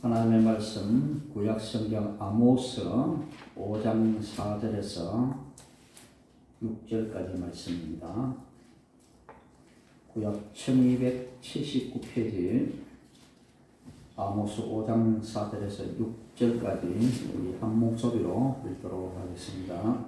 하나님의 말씀 구약성경 아모스 5장 4절에서 6절까지 말씀입니다. 구약 1279페이지 아모스 5장 4절에서 6절까지 우리 한 목소리로 읽도록 하겠습니다.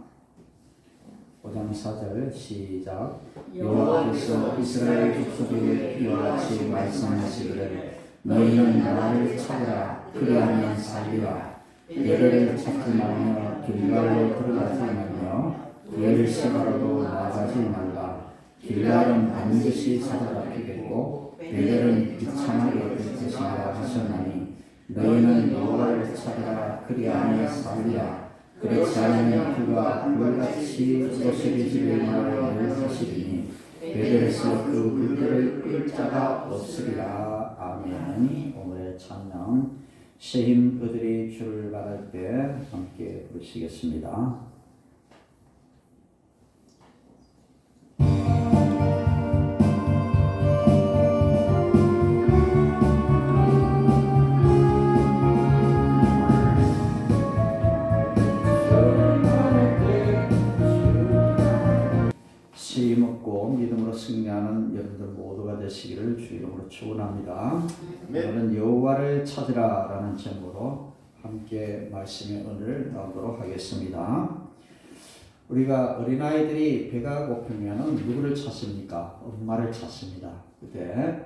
5장 4절 시작. 여호와께서 이스라엘 족속에게 이와 같이 말씀하시기를 너희는 나를 찾으라 그리하면 살리라. 베델을 찾지 말며 길갈로 들어가지 말며 베엘시바로도 나가지 말라. 길갈은 반드시 사로잡히겠고 베델은 비참하게 될 것이라 하셨나니 너희는 여호와를 찾으라 그리하면 살리라. 그렇지 않으면 그가 불같이 요셉의 집에 나를 하시리니 베델에서 그 불들을 끌 자가 없으리라. 아멘. 오늘의 찬양 새 힘 그들이 주를 바랄 때 함께 부르시겠습니다. 시 먹고 믿음으로 승리하는 여러분들 모두가 되시기를 주 이름으로 축원합니다. 오늘은 여호와를 찾으라 라는 제목으로 함께 말씀의 은혜를 나누도록 하겠습니다. 우리가 어린아이들이 배가 고프면 누구를 찾습니까? 엄마를 찾습니다. 그때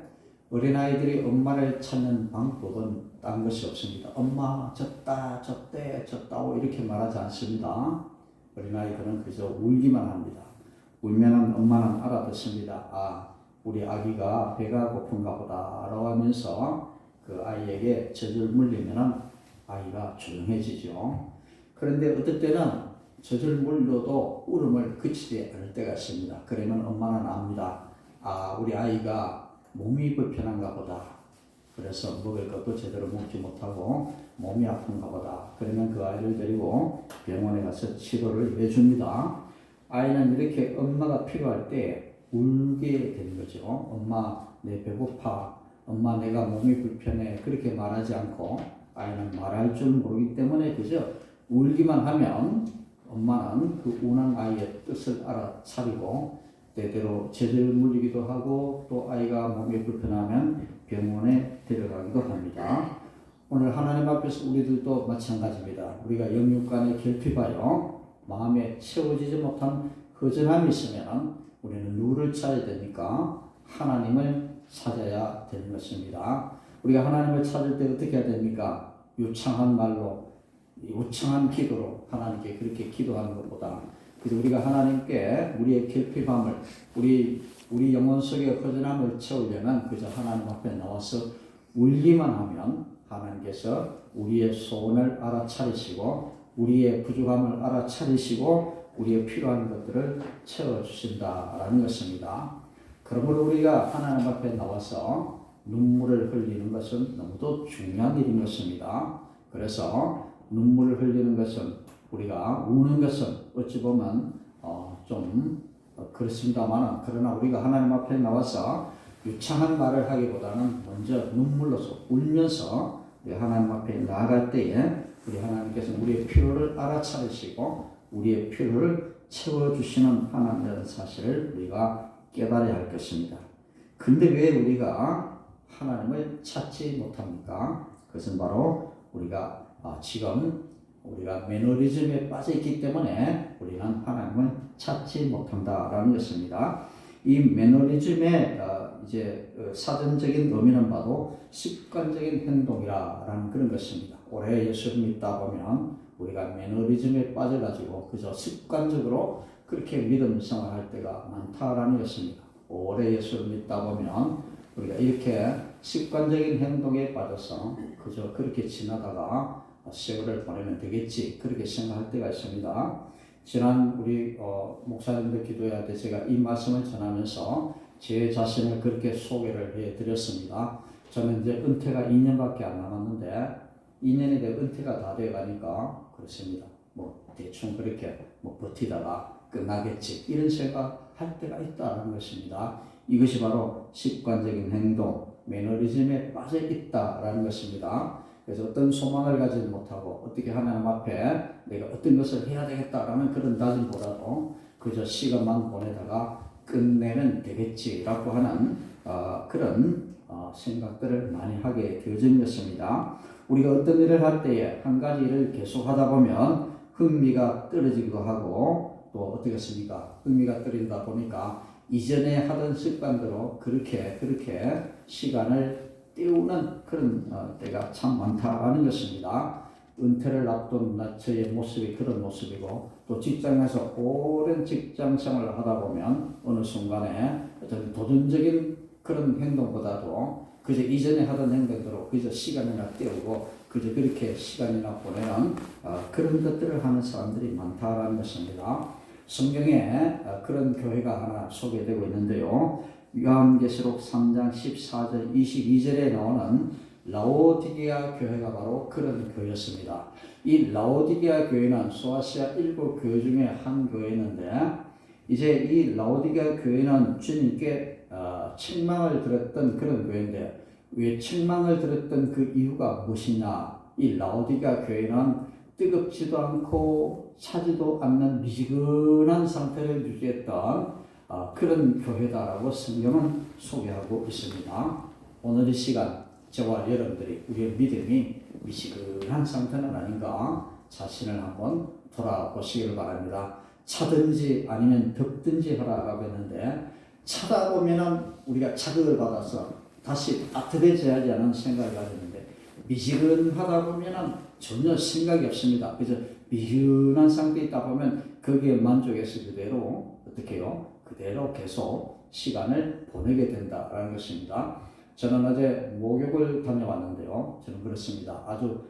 어린아이들이 엄마를 찾는 방법은 딴 것이 없습니다. 엄마 졌다 졌대 졌다고 이렇게 말하지 않습니다. 어린아이들은 그저 울기만 합니다. 울면은 엄마는 알아듣습니다. 아, 우리 아기가 배가 고픈가 보다 라고 하면서 그 아이에게 젖을 물리면은 아이가 조용해지죠. 그런데 어떨 때는 젖을 물려도 울음을 그치지 않을 때가 있습니다. 그러면 엄마는 압니다. 아, 우리 아이가 몸이 불편한가 보다. 그래서 먹을 것도 제대로 먹지 못하고 몸이 아픈가 보다. 그러면 그 아이를 데리고 병원에 가서 치료를 해줍니다. 아이는 이렇게 엄마가 필요할 때 울게 되는 거죠. 엄마 내 배고파, 엄마 내가 몸이 불편해 그렇게 말하지 않고 아이는 말할 줄 모르기 때문에 그저 울기만 하면 엄마는 그 우는 아이의 뜻을 알아차리고 때때로 젖을 물리기도 하고 또 아이가 몸이 불편하면 병원에 데려가기도 합니다. 오늘 하나님 앞에서 우리들도 마찬가지입니다. 우리가 영육간에 결핍하여 마음에 채워지지 못한 허전함이 있으면 우리는 누구를 찾아야 됩니까? 하나님을 찾아야 되는 것입니다. 우리가 하나님을 찾을 때 어떻게 해야 됩니까? 유창한 말로, 유창한 기도로 하나님께 그렇게 기도하는 것보다 그래서 우리가 하나님께 우리의 결핍함을 우리 영혼 속의 허전함을 채우려면 그저 하나님 앞에 나와서 울기만 하면 하나님께서 우리의 소원을 알아차리시고 우리의 부족함을 알아차리시고 우리의 필요한 것들을 채워주신다라는 것입니다. 그러므로 우리가 하나님 앞에 나와서 눈물을 흘리는 것은 너무도 중요한 일인 것입니다. 그래서 눈물을 흘리는 것은 우리가 우는 것은 어찌 보면 좀 그렇습니다만 그러나 우리가 하나님 앞에 나와서 유창한 말을 하기보다는 먼저 눈물로서 울면서 우리 하나님 앞에 나아갈 때에 우리 하나님께서 우리의 필요를 알아차리시고 우리의 필요를 채워주시는 하나님이라는 사실을 우리가 깨달아야 할 것입니다. 근데 왜 우리가 하나님을 찾지 못합니까? 그것은 바로 우리가 지금 우리가 매너리즘에 빠져 있기 때문에 우리는 하나님을 찾지 못한다라는 것입니다. 이 매너리즘의 이제 사전적인 의미는 봐도 습관적인 행동이라는 그런 것입니다. 오래 예수를 믿다 보면 우리가 매너리즘에 빠져가지고 그저 습관적으로 그렇게 믿음 생활할 때가 많다라는 것입니다. 오래 예수를 믿다 보면 우리가 이렇게 습관적인 행동에 빠져서 그저 그렇게 지나다가 세월을 보내면 되겠지 그렇게 생각할 때가 있습니다. 지난 우리 목사님들 기도회할 때 제가 이 말씀을 전하면서 제 자신을 그렇게 소개를 해드렸습니다. 저는 이제 은퇴가 2년밖에 안 남았는데 2년이 돼 은퇴가 다 돼가니까 그렇습니다. 뭐 대충 그렇게 뭐 버티다가 끝나겠지 이런 생각할 때가 있다는 것입니다. 이것이 바로 습관적인 행동, 매너리즘에 빠져 있다라는 것입니다. 그래서 어떤 소망을 가지지 못하고 어떻게 하나님 앞에 내가 어떤 것을 해야 되겠다라는 그런 다짐보다도 그저 시간만 보내다가 끝내면 되겠지라고 하는 그런 생각들을 많이 하게 되어진 것입니다. 우리가 어떤 일을 할 때에 한 가지 일을 계속 하다 보면 흥미가 떨어지기도 하고 또 어떻겠습니까? 흥미가 떨어지다 보니까 이전에 하던 습관대로 그렇게 시간을 때우는 그런 때가 참 많다라는 것입니다. 은퇴를 앞둔 저의 모습이 그런 모습이고 또 직장에서 오랜 직장 생활을 하다 보면 어느 순간에 어떤 도전적인 그런 행동보다도 그저 이전에 하던 행동대로 그저 시간이나 때우고 그저 그렇게 시간이나 보내는 그런 것들을 하는 사람들이 많다라는 것입니다. 성경에 그런 교회가 하나 소개되고 있는데요. 요한계시록 3장 14절 22절에 나오는 라오디게아 교회가 바로 그런 교회였습니다. 이 라오디게아 교회는 소아시아 7교회 중에 한 교회였는데 이제 이 라오디게아 교회는 주님께 책망을 들었던 그런 교회인데 왜 책망을 들었던 그 이유가 무엇이냐? 이 라오디게아 교회는 뜨겁지도 않고 차지도 않는 미지근한 상태를 유지했던 그런 교회다라고 성경은 소개하고 있습니다. 오늘 이 시간 저와 여러분들이 우리의 믿음이 미지근한 상태는 아닌가 자신을 한번 돌아보시기를 바랍니다. 차든지 아니면 덥든지 하라고 했는데 차다 보면은 우리가 자극을 받아서 다시 따뜻해져야지 하는 생각을 가졌는데 미지근하다 보면은 전혀 생각이 없습니다. 그래서 미지근한 상태에 있다 보면 거기에 만족해서 그대로 어떻게 해요? 그대로 계속 시간을 보내게 된다라는 것입니다. 저는 어제 목욕을 다녀왔는데요. 저는 그렇습니다. 아주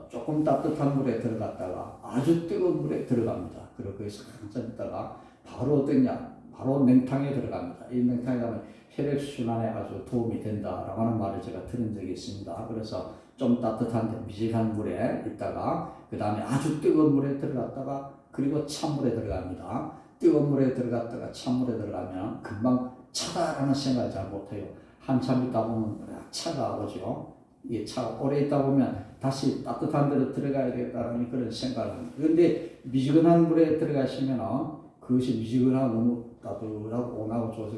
조금 따뜻한 물에 들어갔다가 아주 뜨거운 물에 들어갑니다. 그리고 거기서 한참 있다가 바로 어떠냐? 바로 냉탕에 들어갑니다. 이 냉탕에 가면 혈액순환에 아주 도움이 된다라고 하는 말을 제가 들은 적이 있습니다. 그래서 좀 따뜻한 미지근한 물에 있다가 그 다음에 아주 뜨거운 물에 들어갔다가 그리고 찬물에 들어갑니다. 뜨거운 물에 들어갔다가 찬물에 들어가면 금방 차다라는 생각을 잘 못해요. 한참 있다 보면 차가 오죠. 이 차가 오래 있다 보면 다시 따뜻한 데로 들어가야 되겠다는 그런 생각을 합니다. 그런데 미지근한 물에 들어가시면 그것이 미지근하고 너무 따뜻하고 온하고 좋아서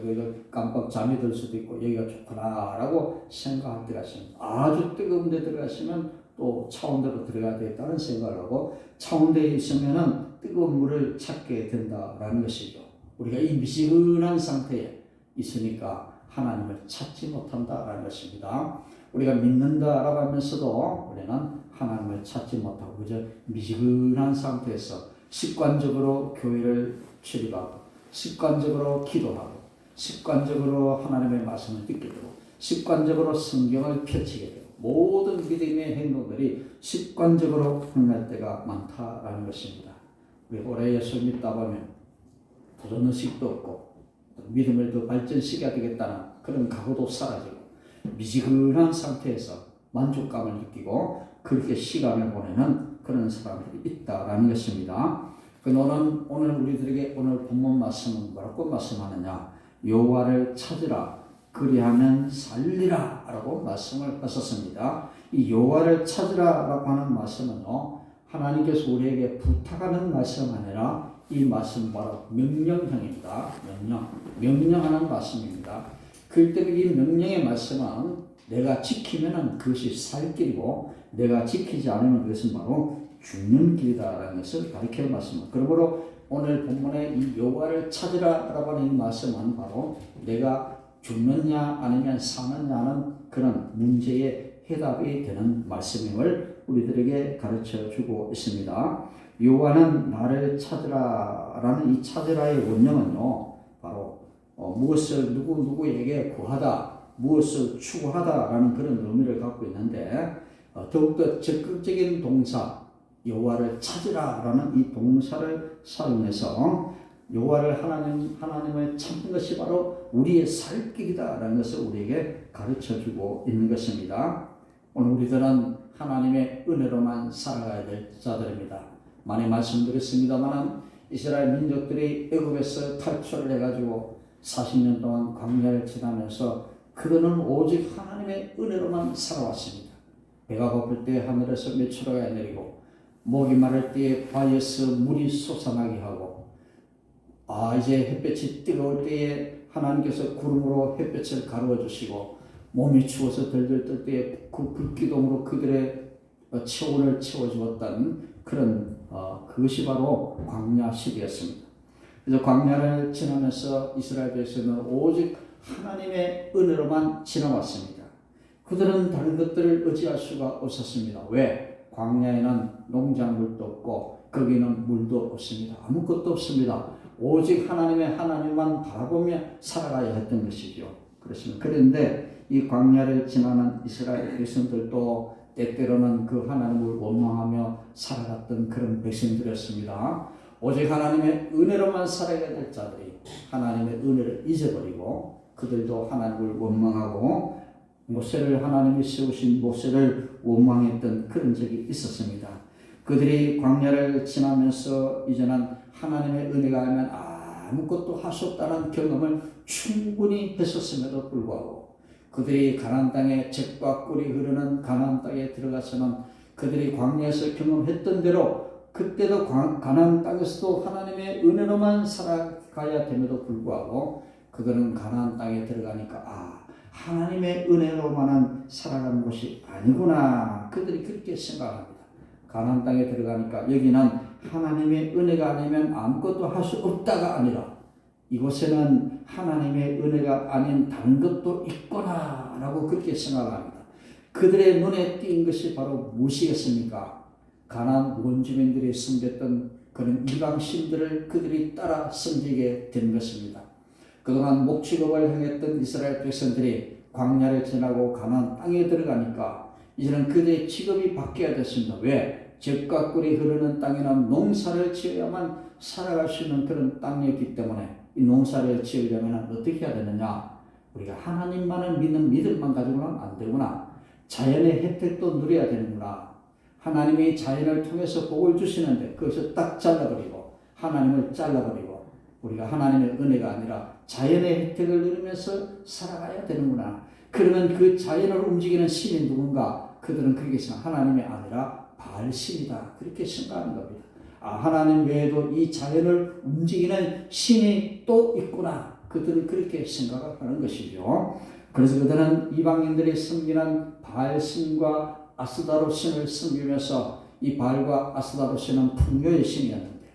깜빡 잠이 들 수도 있고 여기가 좋구나라고 생각할 때가 있습니다. 아주 뜨거운 데 들어가시면 또 차온 데로 들어가야 되겠다는 생각을 하고 차온 데에 있으면은 뜨거운 물을 찾게 된다라는 것이죠. 우리가 이 미지근한 상태에 있으니까 하나님을 찾지 못한다라는 것입니다. 우리가 믿는다라고 하면서도 우리는 하나님을 찾지 못하고 그저 미지근한 상태에서 습관적으로 교회를 출입하고 습관적으로 기도하고 습관적으로 하나님의 말씀을 듣게 되고 습관적으로 성경을 펼치게 되고 모든 믿음의 행동들이 습관적으로 흥할 때가 많다라는 것입니다. 우리 오래 예수 믿다 보면 도전 의식도 없고 믿음을 더 발전시켜야 되겠다는 그런 각오도 사라지고 미지근한 상태에서 만족감을 느끼고 그렇게 시간을 보내는 그런 사람들이 있다라는 것입니다. 오늘 우리들에게 오늘 본문 말씀은 뭐라고 말씀하느냐? 여호와를 찾으라 그리하면 살리라 라고 말씀을 하셨습니다. 이 여호와를 찾으라라고 하는 말씀은요, 하나님께서 우리에게 부탁하는 말씀 아니라 이 말씀 바로 명령형입니다. 명령하는 말씀입니다. 그렇기 때문에 이 명령의 말씀은 내가 지키면 그것이 살 길이고 내가 지키지 않으면 그것은 바로 죽는 길이다라는 것을 가리키는 말씀입니다. 그러므로 오늘 본문에 이 여호와를 찾으라라고 하는 이 말씀은 바로 내가 죽느냐 아니면 사느냐는 그런 문제의 해답이 되는 말씀임을 우리들에게 가르쳐 주고 있습니다. 여호와는 나를 찾으라라는 이 찾으라의 원형은요, 바로 무엇을 누구에게 구하다, 무엇을 추구하다라는 그런 의미를 갖고 있는데 더욱더 적극적인 동사 여호와를 찾으라라는 이 동사를 사용해서 여호와를 하나님을 찾는 것이 바로 우리의 살 길이다라는 것을 우리에게 가르쳐주고 있는 것입니다. 오늘 우리들은 하나님의 은혜로만 살아가야 될 자들입니다. 많이 말씀드렸습니다만 이스라엘 민족들이 애굽에서 탈출을 해가지고 40년 동안 광야를 지나면서 그들은 오직 하나님의 은혜로만 살아왔습니다. 배가 고플 때 하늘에서 메추라가 내리고 목이 마를 때에 바위에서 물이 솟아나게 하고 이제 햇볕이 뜨거울 때에 하나님께서 구름으로 햇볕을 가루어 주시고 몸이 추워서 덜덜 떨 때에 그 불기둥으로 그들의 체온을 채워주었던 그런 그것이 바로 광야 시대였습니다. 그래서 광야를 지나면서 이스라엘 백성은 오직 하나님의 은혜로만 지나왔습니다. 그들은 다른 것들을 의지할 수가 없었습니다. 왜? 광야에는 농작물도 없고 거기는 물도 없습니다. 아무것도 없습니다. 오직 하나님만 바라보며 살아가야 했던 것이죠. 그렇습니다. 그런데 이 광야를 지나는 이스라엘 백성들도 때때로는 그 하나님을 원망하며 살아갔던 그런 백성들이었습니다. 오직 하나님의 은혜로만 살아야 될 자들이 하나님의 은혜를 잊어버리고 그들도 하나님을 원망하고 하나님이 세우신 모세를 원망했던 그런 적이 있었습니다. 그들이 광야를 지나면서 이제는 하나님의 은혜가 아니면 아무것도 할 수 없다는 경험을 충분히 했었음에도 불구하고 그들이 가나안 땅에 젖과 꿀이 흐르는 가나안 땅에 들어가서는 그들이 광야에서 경험했던 대로 그때도 가나안 땅에서도 하나님의 은혜로만 살아가야 됨에도 불구하고 그들은 가나안 땅에 들어가니까 하나님의 은혜로만은 살아가는 곳이 아니구나. 그들이 그렇게 생각합니다. 가나안 땅에 들어가니까 여기는 하나님의 은혜가 아니면 아무것도 할 수 없다가 아니라 이곳에는 하나님의 은혜가 아닌 다른 것도 있구나 라고 그렇게 생각합니다. 그들의 눈에 띈 것이 바로 무엇이겠습니까? 가나안 원주민들이 섬겼던 그런 이방신들을 그들이 따라 섬기게 된 것입니다. 그동안 목축업을 행했던 이스라엘 백성들이 광야를 지나고 가나안 땅에 들어가니까 이제는 그들의 직업이 바뀌어야 됐습니다. 왜? 젖과 꿀이 흐르는 땅에는 농사를 지어야만 살아갈 수 있는 그런 땅이었기 때문에 이 농사를 지으려면 어떻게 해야 되느냐? 우리가 하나님만을 믿는 믿음만 가지고는 안 되구나. 자연의 혜택도 누려야 되는구나. 하나님이 자연을 통해서 복을 주시는데 그것을 딱 잘라버리고 하나님을 잘라버리고 우리가 하나님의 은혜가 아니라 자연의 혜택을 누리면서 살아가야 되는구나. 그러면 그 자연을 움직이는 신이 누군가? 그들은 그렇게 생각, 하나님이 아니라 바알신이다. 그렇게 생각하는 겁니다. 하나님 외에도 이 자연을 움직이는 신이 또 있구나. 그들은 그렇게 생각을 하는 것이죠. 그래서 그들은 이방인들이 섬기는 바알신과 아스다로 신을 섬기면서 이 바알과 아스다로 신은 풍요의 신이었는데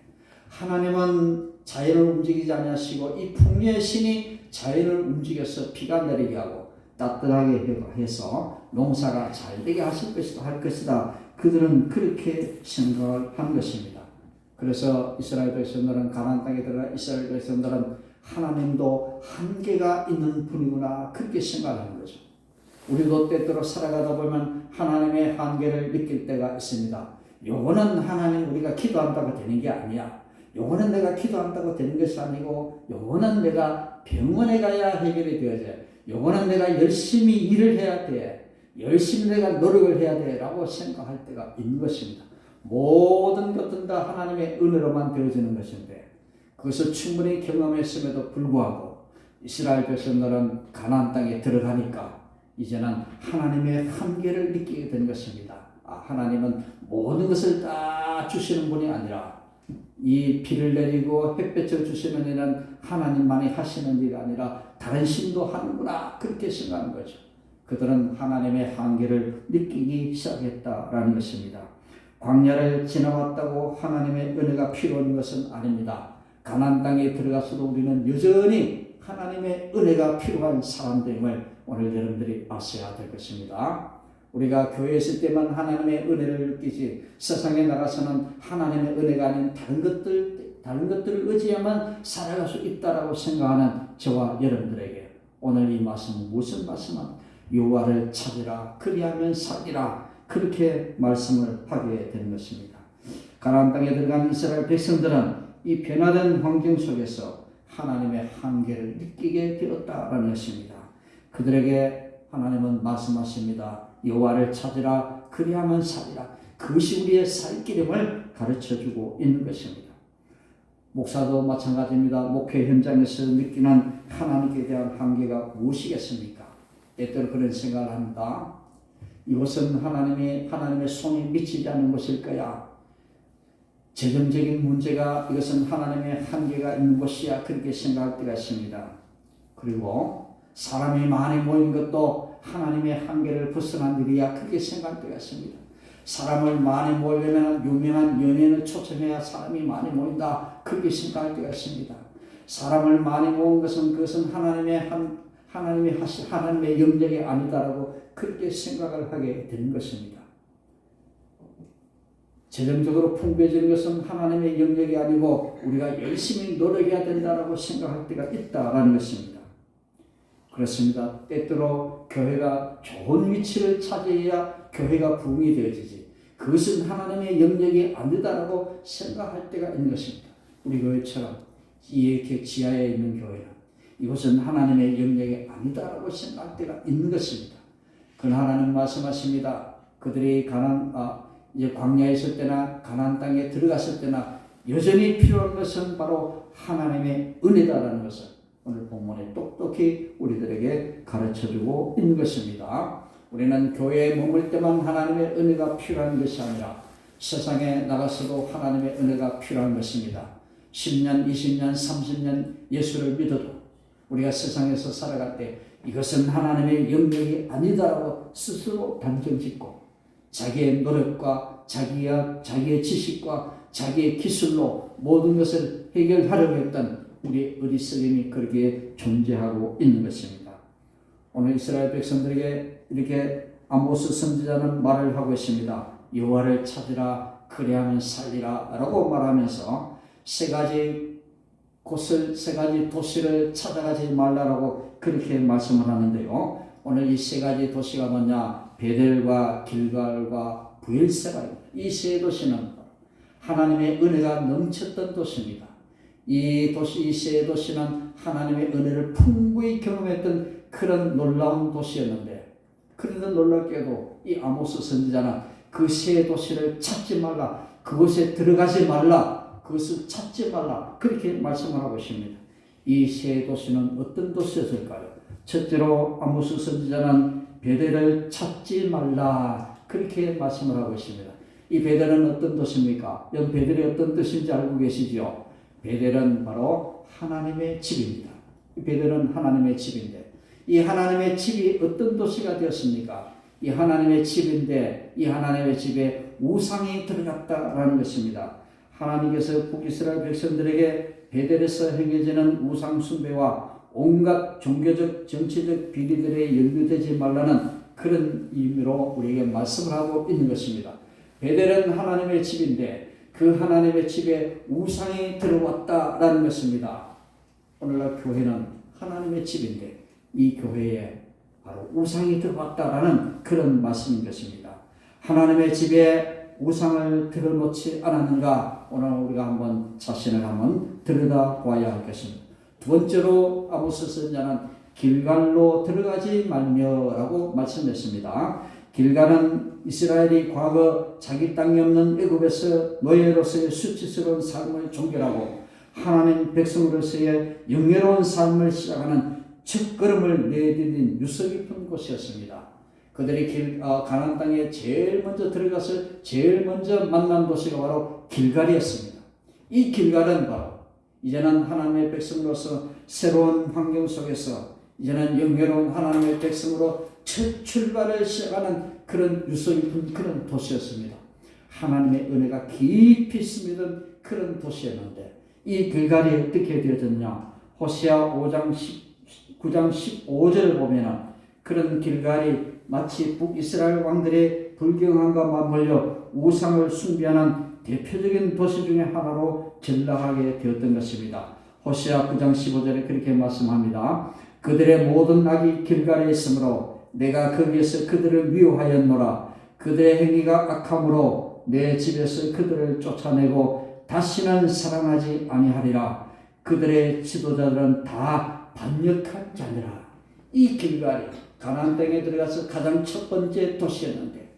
하나님은 자연을 움직이지 않으시고 이 풍요의 신이 자연을 움직여서 비가 내리게 하고 따뜻하게 해서 농사가 잘 되게 할 것이다. 그들은 그렇게 생각을 한 것입니다. 그래서 이스라엘 백성들은 가나안 땅에 들어가 이스라엘 백성들은 하나님도 한계가 있는 분이구나 그렇게 생각하는 거죠. 우리도 때때로 살아가다 보면 하나님의 한계를 느낄 때가 있습니다. 요거는 하나님 우리가 기도한다고 되는 게 아니야. 요거는 내가 기도한다고 되는 것이 아니고 요거는 내가 병원에 가야 해결이 되어져. 요거는 내가 열심히 일을 해야 돼. 열심히 내가 노력을 해야 돼 라고 생각할 때가 있는 것입니다. 모든 것들은 다 하나님의 은혜로만 되어지는 것인데 그것을 충분히 경험했음에도 불구하고 이스라엘 백성들은 가나안 땅에 들어가니까 이제는 하나님의 한계를 느끼게 된 것입니다. 하나님은 모든 것을 다 주시는 분이 아니라 이 비를 내리고 햇볕을 주시는 일은 하나님만이 하시는 일이 아니라 다른 신도 하는구나 그렇게 생각하는 거죠. 그들은 하나님의 한계를 느끼기 시작했다라는 것입니다. 광야를 지나왔다고 하나님의 은혜가 필요한 것은 아닙니다. 가나안 땅에 들어가서도 우리는 여전히 하나님의 은혜가 필요한 사람들임을 오늘 여러분들이 아셔야 될 것입니다. 우리가 교회에 있을 때만 하나님의 은혜를 느끼지 세상에 나가서는 하나님의 은혜가 아닌 다른 것들을 의지해야만 살아갈 수 있다라고 생각하는 저와 여러분들에게 오늘 이 말씀은 무슨 말씀은 여호와를 찾으라 그리하면 살리라 그렇게 말씀을 하게 되는 것입니다. 가나안 땅에 들어간 이스라엘 백성들은 이 변화된 환경 속에서 하나님의 한계를 느끼게 되었다라는 것입니다. 그들에게 하나님은 말씀하십니다. 여호와를 찾으라 그리하면 살리라. 그것이 우리의 살 길임을 가르쳐주고 있는 것입니다. 목사도 마찬가지입니다. 목회 현장에서 느끼는 하나님께 대한 한계가 무엇이겠습니까? 때때로 그런 생각을 합니다. 이곳은 하나님의 손이 미치지 않는 곳일 거야. 재정적인 문제가 이것은 하나님의 한계가 있는 곳이야. 그렇게 생각할 때가 있습니다. 그리고 사람이 많이 모인 것도 하나님의 한계를 벗어난 일이야. 그렇게 생각할 때가 있습니다. 사람을 많이 모으려면 유명한 연예인을 초청해야 사람이 많이 모인다. 그렇게 생각할 때가 있습니다. 사람을 많이 모은 것은 그것은 하나님의 영역이 아니다라고 그렇게 생각을 하게 되는 것입니다. 재정적으로 풍부해지는 것은 하나님의 영역이 아니고 우리가 열심히 노력해야 된다라고 생각할 때가 있다라는 것입니다. 그렇습니다. 때때로 교회가 좋은 위치를 차지해야 교회가 부흥이 되어지지. 그것은 하나님의 영역이 아니다라고 생각할 때가 있는 것입니다. 우리 교회처럼 이렇게 지하에 있는 교회는 이것은 하나님의 영역이 아니다라고 생각할 때가 있는 것입니다. 그러나 하나님 말씀하십니다. 그들이 이제 광야에 있을 때나 가나안 땅에 들어갔을 때나 여전히 필요한 것은 바로 하나님의 은혜다라는 것을 오늘 본문에 똑똑히 우리들에게 가르쳐주고 있는 것입니다. 우리는 교회에 머물 때만 하나님의 은혜가 필요한 것이 아니라 세상에 나가서도 하나님의 은혜가 필요한 것입니다. 10년, 20년, 30년 예수를 믿어도 우리가 세상에서 살아갈 때 이것은 하나님의 영역이 아니다라고 스스로 단정짓고 자기의 노력과 자기의 지식과 자기의 기술로 모든 것을 해결하려고 했던 우리 어리석음이 그렇게 존재하고 있는 것입니다. 오늘 이스라엘 백성들에게 이렇게 아모스 선지자는 말을 하고 있습니다. 여호와를 찾으라 그리하면 살리라 라고 말하면서 세 가지 도시를 찾아가지 말라라고 그렇게 말씀을 하는데요. 오늘 이 세 가지 도시가 뭐냐? 베델과 길갈과 브엘세바, 이 세 도시는 하나님의 은혜가 넘쳤던 도시입니다. 이 세 도시는 하나님의 은혜를 풍부히 경험했던 그런 놀라운 도시였는데, 그런데 놀랍게도 이 아모스 선지자는 그 세 도시를 찾지 말라, 그곳에 들어가지 말라, 그것을 찾지 말라, 그렇게 말씀을 하고 있습니다. 이 세 도시는 어떤 도시였을까요? 첫째로 아모스 선지자는 베델을 찾지 말라, 그렇게 말씀을 하고 있습니다. 이 베델은 어떤 도시입니까? 여러분 베델이 어떤 뜻인지 알고 계시죠? 베델은 바로 하나님의 집입니다. 베델은 하나님의 집인데, 이 하나님의 집이 어떤 도시가 되었습니까? 이 하나님의 집인데 이 하나님의 집에 우상이 들어갔다라는 것입니다. 하나님께서 북이스라엘 백성들에게 베델에서 행해지는 우상 숭배와 온갖 종교적 정치적 비리들에 연루되지 말라는 그런 의미로 우리에게 말씀을 하고 있는 것입니다. 베델은 하나님의 집인데 그 하나님의 집에 우상이 들어왔다라는 것입니다. 오늘날 교회는 하나님의 집인데 이 교회에 바로 우상이 들어왔다라는 그런 말씀인 것입니다. 하나님의 집에 우상을 들어놓지 않았는가? 오늘 우리가 한번 자신을 한번 들여다봐야 할 것입니다. 두 번째로 아모스 선지자는 길갈로 들어가지 말며라고 말씀했습니다. 길갈은 이스라엘이 과거 자기 땅이 없는 애굽에서 노예로서의 수치스러운 삶을 종결하고 하나님 백성으로서의 영예로운 삶을 시작하는 첫걸음을 내디딘 유서 깊은 곳이었습니다. 그들이 가나안 땅에 제일 먼저 들어가서 제일 먼저 만난 도시가 바로 길갈이었습니다. 이 길갈은 바로 이제는 하나님의 백성으로서 새로운 환경 속에서 이제는 영예로운 하나님의 백성으로 첫 출발을 시작하는 그런 유서 깊은 그런 도시였습니다. 하나님의 은혜가 깊이 스며든 그런 도시였는데 이 길갈이 어떻게 되어졌냐? 호세아 9장 15절을 보면 그런 길갈이 마치 북이스라엘 왕들의 불경함과 맞물려 우상을 숭배하는 대표적인 도시 중에 하나로 전락하게 되었던 것입니다. 호세아 9장 15절에 그렇게 말씀합니다. 그들의 모든 악이 길갈에 있으므로 내가 거기에서 그들을 미워하였노라. 그들의 행위가 악함으로 내 집에서 그들을 쫓아내고 다시는 사랑하지 아니하리라. 그들의 지도자들은 다 반역한 자니라. 이 길갈이 가나안 땅에 들어가서 가장 첫 번째 도시였는데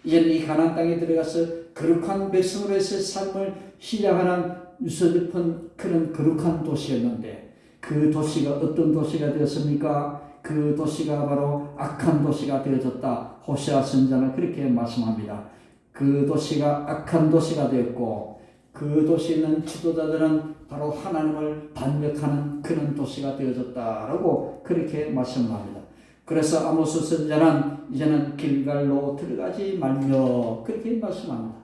이제는 이 가나안 땅에 들어가서 거룩한 백성으로서의 삶을 시작하는 유서 깊은 그런 거룩한 도시였는데 그 도시가 어떤 도시가 되었습니까? 그 도시가 바로 악한 도시가 되어졌다. 호세아 선지자는 그렇게 말씀합니다. 그 도시가 악한 도시가 되었고 그 도시에 있는 지도자들은 바로 하나님을 반역하는 그런 도시가 되어졌다라고 그렇게 말씀합니다. 그래서 아모스 선지자는 이제는 길갈로 들어가지 말며 그렇게 말씀합니다.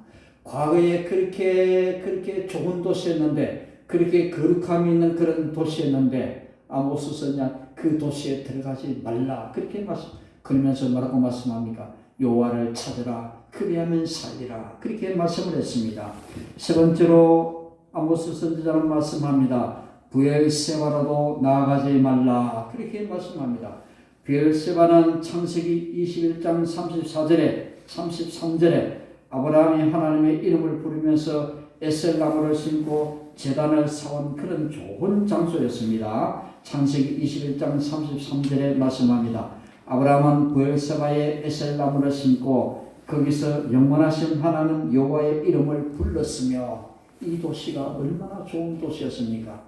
과거에 그렇게 좋은 도시였는데 그렇게 거룩함이 있는 그런 도시였는데 아모스 선지자 그 도시에 들어가지 말라 그렇게 그러면서 뭐라고 말씀합니까? 여호와를 찾으라 그리하면 살리라 그렇게 말씀을 했습니다. 세 번째로 아모스 선지자는 말씀합니다. 브엘세바로도 나아가지 말라 그렇게 말씀합니다. 브엘세바는 창세기 21장 33절에 아브라함이 하나님의 이름을 부르면서 에셀나무를 심고 제단을 쌓은 그런 좋은 장소였습니다. 창세기 21장 33절에 말씀합니다. 아브라함은 브엘세바에 에셀나무를 심고 거기서 영원하신 하나님 여호와의 이름을 불렀으며 이 도시가 얼마나 좋은 도시였습니까?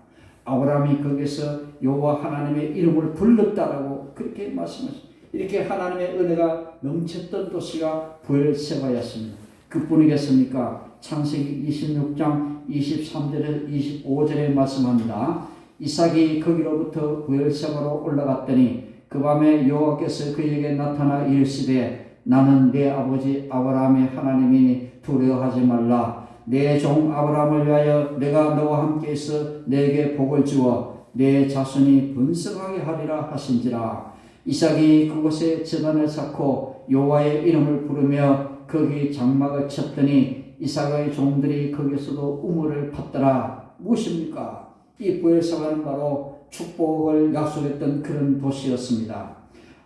아브라함이 거기서 여호와 하나님의 이름을 불렀다라고 그렇게 말씀하셨습니다. 이렇게 하나님의 은혜가 넘쳤던 도시가 브엘세바였습니다. 그뿐이겠습니까? 창세기 26장 23절에서 25절에 말씀합니다. 이삭이 거기로부터 브엘세바로 올라갔더니 그 밤에 여호와께서 그에게 나타나 이르시되 나는 내 아버지 아브라함의 하나님이니 두려워하지 말라. 내 종 아브라함을 위하여 내가 너와 함께 있어 내게 복을 주어 내 자손이 번성하게 하리라 하신지라. 이삭이 그곳에 제단을 쌓고 여호와의 이름을 부르며 거기 장막을 쳤더니 이삭의 종들이 거기서도 우물을 팠더라. 무엇입니까? 이 브엘세바는 바로 축복을 약속했던 그런 도시였습니다.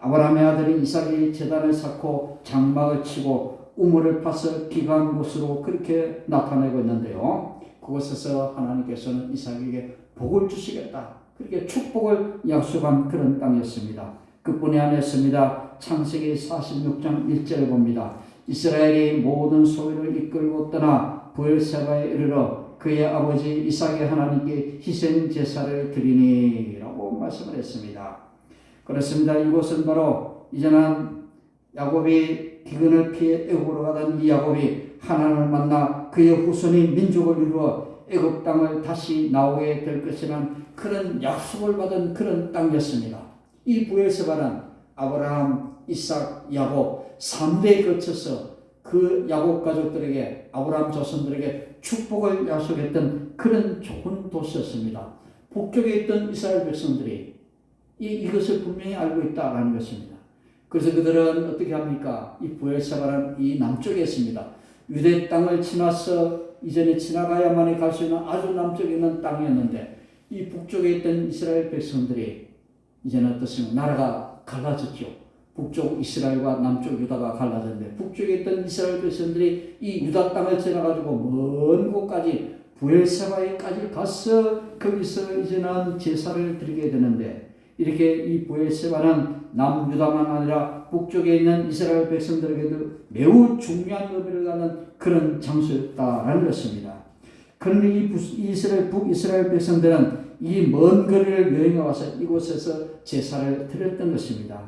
아브라함의 아들인 이삭이 제단을 쌓고 장막을 치고 우물을 파서 기가한 곳으로 그렇게 나타내고 있는데요. 그곳에서 하나님께서는 이삭에게 복을 주시겠다. 그렇게 축복을 약속한 그런 땅이었습니다. 그뿐이 아니었습니다. 창세기 46장 1절을 봅니다. 이스라엘이 모든 소유를 이끌고 떠나 브엘세바에 이르러 그의 아버지 이삭의 하나님께 희생 제사를 드리니 라고 말씀을 했습니다. 그렇습니다. 이곳은 바로 이제는 야곱이 기근을 피해 애굽으로 가던 이 야곱이 하나님을 만나 그의 후손이 민족을 이루어 애굽 땅을 다시 나오게 될 것이라는 그런 약속을 받은 그런 땅이었습니다. 이 브엘세바는 아브라함, 이삭, 야곱 3대에 거쳐서 그 야곱 가족들에게 아브라함 자손들에게 축복을 약속했던 그런 좋은 도시였습니다. 북쪽에 있던 이스라엘 백성들이 이것을 분명히 알고 있다라는 것입니다. 그래서 그들은 어떻게 합니까? 이 브엘세바는 이 남쪽에 있습니다. 유대 땅을 지나서 이전에 지나가야만이 갈 수 있는 아주 남쪽에 있는 땅이었는데 이 북쪽에 있던 이스라엘 백성들이 이제는 어떻습니까? 나라가 갈라졌죠. 북쪽 이스라엘과 남쪽 유다가 갈라졌는데 북쪽에 있던 이스라엘 백성들이 이 유다 땅을 지나가지고 먼 곳까지 브엘세바에까지 가서 거기서 이제는 제사를 드리게 되는데 이렇게 이 브엘세바는 남유다만 아니라 북쪽에 있는 이스라엘 백성들에게도 매우 중요한 의미를 갖는 그런 장소였다라는 것입니다. 그런데 이 북이스라엘 백성들은 이 먼 거리를 여행해 와서 이곳에서 제사를 드렸던 것입니다.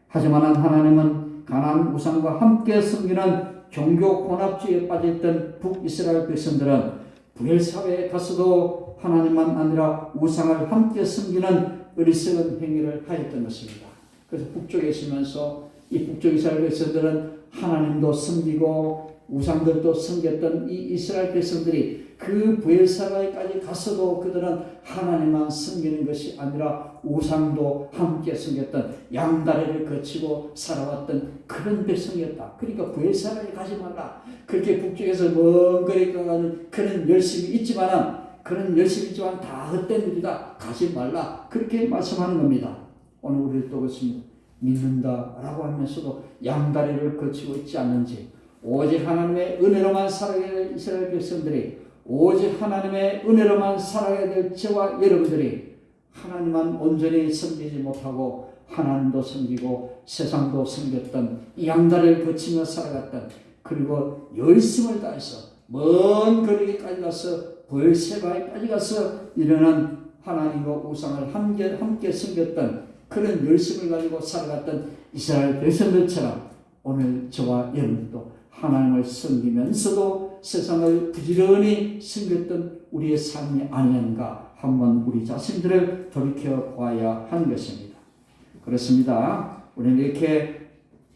하지만 하나님은 가나안 우상과 함께 섬기는 종교 혼합주의에 빠져있던 북이스라엘 백성들은 브엘세바에 가서도 하나님만 아니라 우상을 함께 섬기는 어리석은 행위를 하였던 것입니다. 그래서 북쪽에 있으면서 이 북쪽 이스라엘 백성들은 하나님도 섬기고 우상들도 섬겼던 이 이스라엘 백성들이 그 브엘세바에까지 가서도 그들은 하나님만 섬기는 것이 아니라 우상도 함께 섬겼던 양다리를 거치고 살아왔던 그런 백성이었다. 그러니까 브엘세바에 가지 말라. 그렇게 북쪽에서 먼 거리 가는 그런 열심이 있지만 다 헛된 일이다. 가지 말라. 그렇게 말씀하는 겁니다. 오늘 우리도 또 그렇습니다. 믿는다라고 하면서도 양다리를 거치고 있지 않는지 오직 하나님의 은혜로만 살아야 될 이스라엘 백성들이 오직 하나님의 은혜로만 살아야 될 저와 여러분들이 하나님만 온전히 섬기지 못하고 하나님도 섬기고 세상도 섬겼던 이 양다리를 거치며 살아갔던 그리고 열심을 다해서 먼 거리까지 가서 브엘세바에까지 가서 일어난 하나님과 우상을 함께 섬겼던 그런 열심을 가지고 살아갔던 이스라엘 백성들처럼 오늘 저와 여러분도 하나님을 섬기면서도 세상을 부지런히 섬겼던 우리의 삶이 아니었는가 한번 우리 자신들을 돌이켜 봐야 하는 것입니다. 그렇습니다. 우리는 이렇게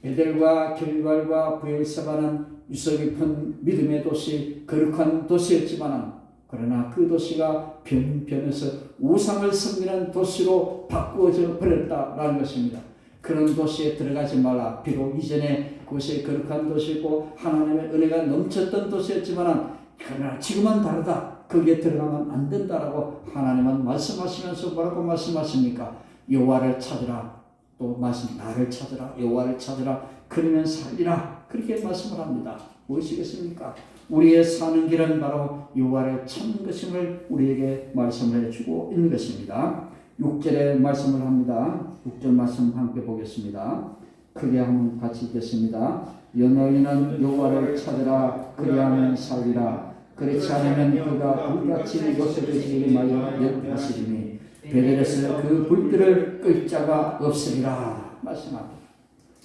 베델과 길갈과 브엘세바는 유서 깊은 믿음의 도시, 거룩한 도시였지만 그러나 그 도시가 변변해서 우상을 섬기는 도시로 바꾸어져 버렸다라는 것입니다. 그런 도시에 들어가지 말라. 비록 이전에 그것이 거룩한 도시고 하나님의 은혜가 넘쳤던 도시였지만 그러나 지금은 다르다. 거기에 들어가면 안 된다라고 하나님은 말씀하시면서 뭐라고 말씀하십니까? 여호와를 찾으라. 또 나를 찾으라. 여호와를 찾으라. 그러면 살리라. 그렇게 말씀을 합니다. 무엇이겠습니까? 우리의 사는 길은 바로 여호와를 찾는 것임을 우리에게 말씀을 해주고 있는 것입니다. 6절에 말씀을 합니다. 6절 말씀 함께 보겠습니다. 크게 한번 같이 읽겠습니다. 너희는 여호와를 찾으라. 그리하면 살리라. 그렇지 않으면 그가 불같이 요셉의 집에 임하여 멸하시리니 베델에서 그 불들을 끌 자가 없으리라 말씀합니다.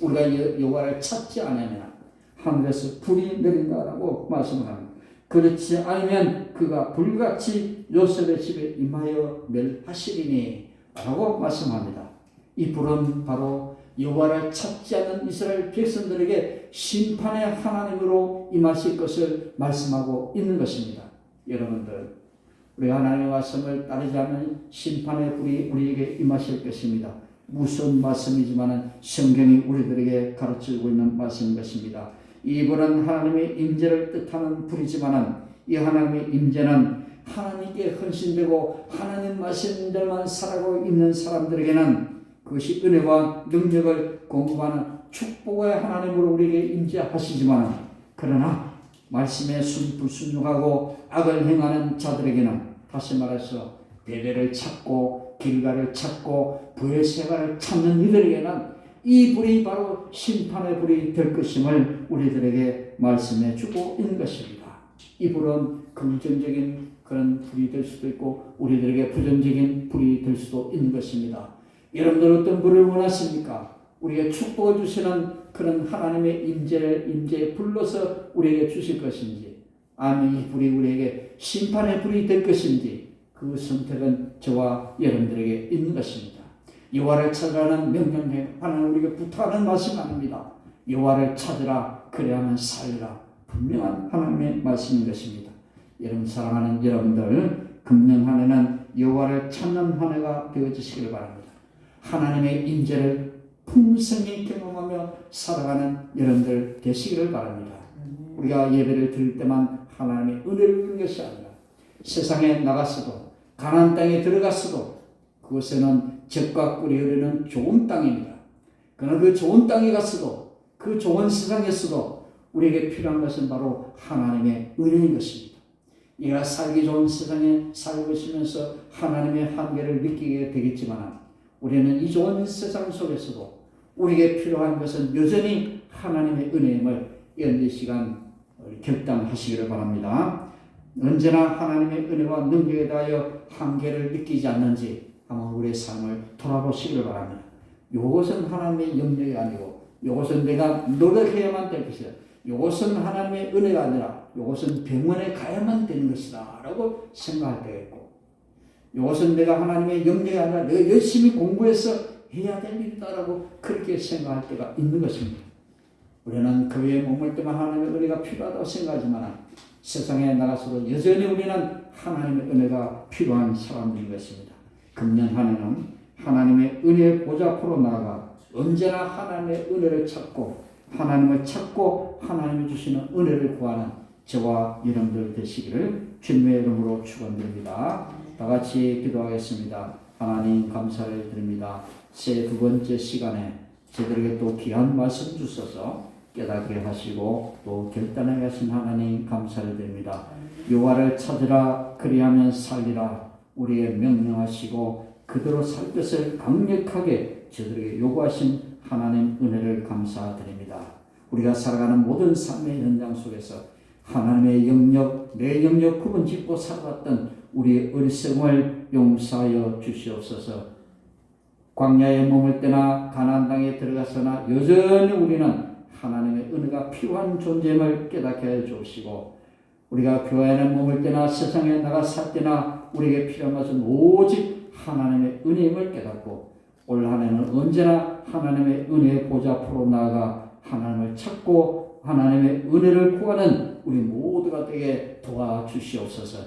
우리가 여호와를 찾지 않으면 하늘에서 불이 내린다라고 말씀을 합니다. 그렇지 않으면 그가 불같이 요셉의 집에 임하여 멸하시리니 라고 말씀합니다. 이 불은 바로 여호와를 찾지 않는 이스라엘 백성들에게 심판의 하나님으로 임하실 것을 말씀하고 있는 것입니다. 여러분들, 우리 하나님의 말씀을 따르지 않는 심판의 불이 우리에게 임하실 것입니다. 무슨 말씀이지만 성경이 우리들에게 가르치고 있는 말씀인 것입니다. 이 불은 하나님의 임재를 뜻하는 불이지만 이 하나님의 임재는 하나님께 헌신되고 하나님 말씀대로만 살아가고 있는 사람들에게는 그것이 은혜와 능력을 공급하는 축복의 하나님으로 우리에게 임재하시지만 그러나 말씀에 불순종하고 악을 행하는 자들에게는 다시 말해서 베델을 찾고 길갈을 찾고 브엘세바를 찾는 이들에게는 이 불이 바로 심판의 불이 될 것임을 우리들에게 말씀해 주고 있는 것입니다. 이 불은 긍정적인 그런 불이 될 수도 있고 우리들에게 부정적인 불이 될 수도 있는 것입니다. 여러분들 어떤 불을 원하십니까? 우리에게 축복을 주시는 그런 하나님의 임재에 불러서 우리에게 주실 것인지 아니면 이 불이 우리에게 심판의 불이 될 것인지 그 선택은 저와 여러분들에게 있는 것입니다. 여호와를 찾으라는 명령에 하나님 우리에게 부탁하는 말씀 아닙니다. 여호와를 찾으라. 그래야만 살리라. 분명한 하나님의 말씀인 것입니다. 여러분 사랑하는 여러분들 금년 한 해는 여호와를 찾는 한 해가 되어지시길 바랍니다. 하나님의 임재를 풍성히 경험하며 살아가는 여러분들 되시기를 바랍니다. 우리가 예배를 드릴 때만 하나님의 은혜를 누리는 것이 아니라 세상에 나갔어도 가나안 땅에 들어갔어도 그곳에는 젖과 꿀이 흐르는 좋은 땅입니다. 그러나 그 좋은 땅에 갔어도 그 좋은 세상에서도 우리에게 필요한 것은 바로 하나님의 은혜인 것입니다. 이가 살기 좋은 세상에 살고 있으면서 하나님의 한계를 느끼게 되겠지만 우리는 이 좋은 세상 속에서도 우리에게 필요한 것은 여전히 하나님의 은혜임을 이 시간 결단하시기를 바랍니다. 언제나 하나님의 은혜와 능력에 대하여 한계를 느끼지 않는지 한번 우리의 삶을 돌아보시기를 바랍니다. 이것은 하나님의 영역이 아니고 이것은 내가 노력해야만 될 것이다. 이것은 하나님의 은혜가 아니라 이것은 병원에 가야만 되는 것이다 라고 생각할 때가 있고 이것은 내가 하나님의 영역이 아니라 내가 열심히 공부해서 해야 될 일이다라고 그렇게 생각할 때가 있는 것입니다. 우리는 교회에 머물 때만 하나님의 은혜가 필요하다고 생각하지만 세상에 나가서도 여전히 우리는 하나님의 은혜가 필요한 사람들인 것입니다. 금년 한 해는 하나님의 은혜의 보좌 앞으로 나아가 언제나 하나님의 은혜를 찾고 하나님을 찾고 하나님이 주시는 은혜를 구하는 저와 여러분들 되시기를 주님의 이름으로 축원드립니다. 다 같이 기도하겠습니다. 하나님 감사를 드립니다. 새 두 번째 시간에 저들에게 또 귀한 말씀 주셔서 깨닫게 하시고 또 결단하게 하신 하나님 감사를 드립니다. 여호와를 찾으라 그리하면 살리라 우리의 명령하시고 그대로 살 것을 강력하게 저들에게 요구하신 하나님 은혜를 감사드립니다. 우리가 살아가는 모든 삶의 현장 속에서 하나님의 영역, 내 영역 구분 짓고 살아왔던 우리의 어리석음을 용서하여 주시옵소서. 광야에 머물 때나 가나안 땅에 들어가서나 여전히 우리는 하나님의 은혜가 필요한 존재임을 깨닫게 해 주시고 우리가 교회 안에 머물 때나 세상에 나가 살 때나 우리에게 필요한 것은 오직 하나님의 은혜임을 깨닫고 올 한 해는 언제나 하나님의 은혜의 보좌 앞으로 나아가 하나님을 찾고 하나님의 은혜를 구하는 우리 모두가 되게 도와주시옵소서.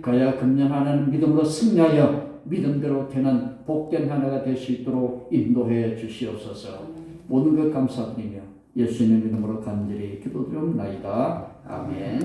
그래야 금년 한 해는 믿음으로 승리하여 믿음대로 되는 복된 한 해가 될 수 있도록 인도해 주시옵소서. 모든 것 감사드리며 예수님의 이름으로 간절히 기도드리옵나이다. 아멘.